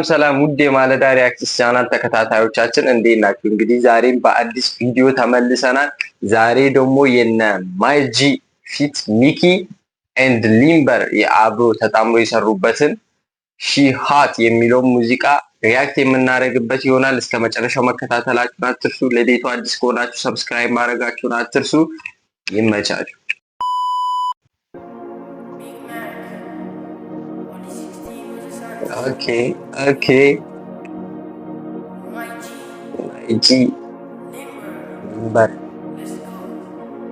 ሰላም ውድ የማለዳ ሪአክትስ ቻናል ተከታታዮቻችን እንዴት ናችሁ? እንግዲህ ዛሬም በአዲስ ቪዲዮ ተመልሰናል። ዛሬ ደግሞ የነ ማይጂ ፊት ሚኪ ኤንድ ሊምበር የአብሮ ተጣምሮ የሰሩበትን ሺ ሃት የሚለው ሙዚቃ ሪአክት የምናደርግበት ይሆናል። እስከ መጨረሻው መከታተላችሁን አትርሱ። ለቤቱ አዲስ ከሆናችሁ ሰብስክራይብ ማድረጋችሁን አትርሱ። ይመቻችሁ። Okay. Maiji Limber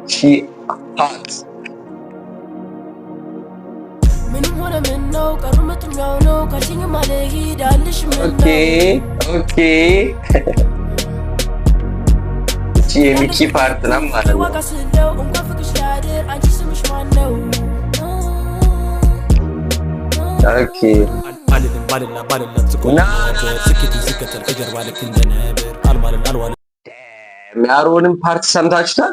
She Hot. Okay. She Mickey part na ማለት ነው. Okay. የአሮንን ፓርት ሰምታችሁታል?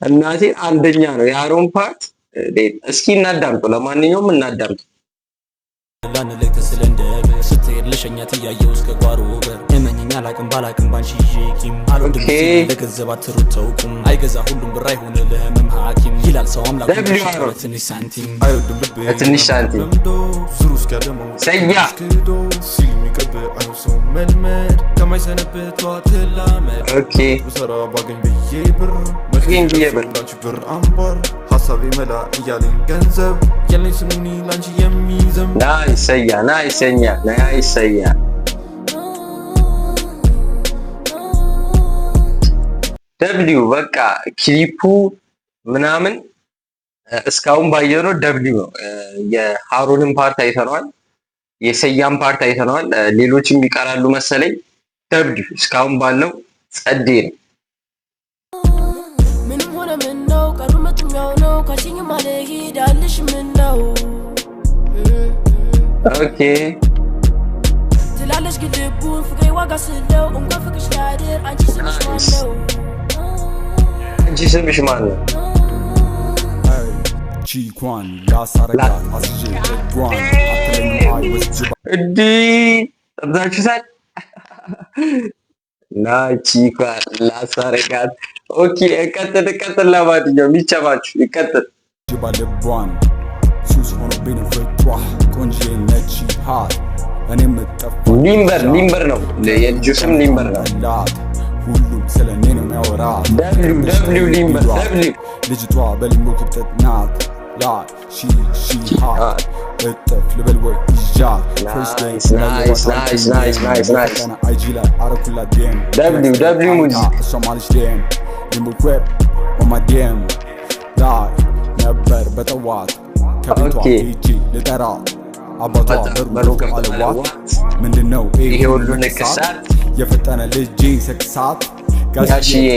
እናቴ አንደኛ ነው የአሮን ፓርት። እስኪ እናዳምጡ። ለማንኛውም እናዳምጡ። ላንለክ ስለንደብ ስትሄድ ለሸኛት እያየው እስከ ጓሮ በር እመኝኛ ላቅም ባላቅም ባንሺጂኪም አልወድም ለገንዘብ አትሩተውኩም አይገዛ ሁሉም ብር አይሆን ለህመም ሐኪም ይላል ሰው አምላክ ትንሽ ሳንቲም አይወድም ልብ ትንሽ ሳንቲም ዙሩ እስከ ደሞ ሰያ ሲሚቀበ አይሰው መልመድ ከማይሰነበት ተላመድ ኦኬ ወሰራ ባገኝ ብር መገኝ ብር ብር አምባር ሐሳቤ መላ እያለኝ ገንዘብ ያለኝ ስሙኒ ላንቺ የሚዘም ናይሰኛ ደብሊው በቃ ክሊፑ ምናምን እስካሁን ባየነው ደብሊው ነው። የሃሩንን ፓርት አይተነዋል፣ የሰያም ፓርት አይተነዋል። ሌሎችም ይቀራሉ መሰለኝ። ደብሊው እስካሁን ባለው ጸዴ ነው። ኦኬ ትላለች ግልቡን ፍቅሬ ዋጋ ስለው እንኳን ፍቅሽ ያድር አንቺ ስምሽ ማን ነው? ቺኳን ላሳረጋት አስጄ ጓን አትለኝ አይወስጅ እዲ ተብዛችሁታል ና ቺኳን ላሳረጋት። ኦኬ ቀጥል ለማንኛውም ይቸባችሁ ይቀጥል ባለቧን ሱስ ሆኖ ቤንፍቷ ቆንጆ ነቺ ሃት እኔ መጣፍ ሊምበር ነው የልጁ ስም ሊምበር ነው። ሁሉም ስለኔ ነው የሚያወራ ደብሊው ሊምበር ደብሊው ልጅቷ በሊምቦ ክብጠት ናት ላ ሺ ሃት እጥፍ ልበል ወይ ይጃ ናይስ አይጂ ላይ አረኩላ ዴም ደብሊው ሙዚክ ሶማሊሽ ዴም ሊምቦ ክሬፕ ኦን ማይ ዴም ዳይ ነበር በጠዋት ከቤቷ ሂጂ ልጠራት አባቷ በሩ አለዋት ምንድነው ይሄ ሁሉ ንቅሳት የፈጠነ ልጅ ሰክሳት ጋሽዬ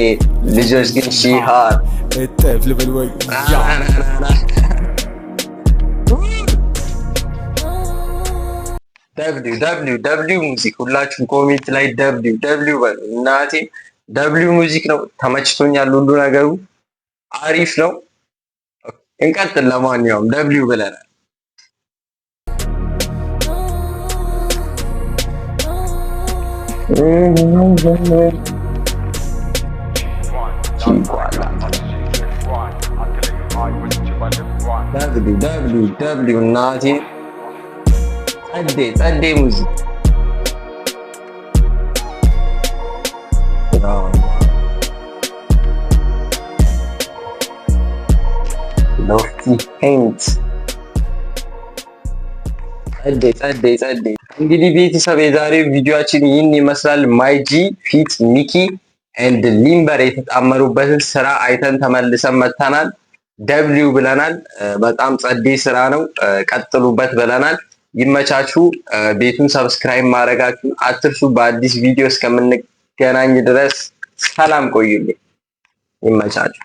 ልጆች ግን ሺ ሃት እጥፍ ልበል ወይ ያ ደብሊው ሙዚክ ሁላችሁም ኮሜንት ላይ ደብሊው በሉ። እናቴ ደብሊው ሙዚክ ነው። ተመችቶኛል። ሁሉ ነገሩ አሪፍ ነው። እንቀጥል። ለማንኛውም ደብሊው ብለናል። ደብሊው እናቴ ጸዴ ሙዚክ ሎፍቲ ሄንት ጸዴ። እንግዲህ ቤተሰብ የዛሬው ቪዲዮአችን ይህን ይመስላል። ማይጂ ፊት ሚኪ ኤንድ ሊምበር የተጣመሩበትን ስራ አይተን ተመልሰን መጥተናል። ደብሊው ብለናል። በጣም ጸዴ ስራ ነው። ቀጥሉበት ብለናል። ይመቻችሁ። ቤቱን ሰብስክራይብ ማድረጋችሁ አትርሱ። በአዲስ ቪዲዮ እስከምንገናኝ ድረስ ሰላም ቆዩልኝ። ይመቻችሁ።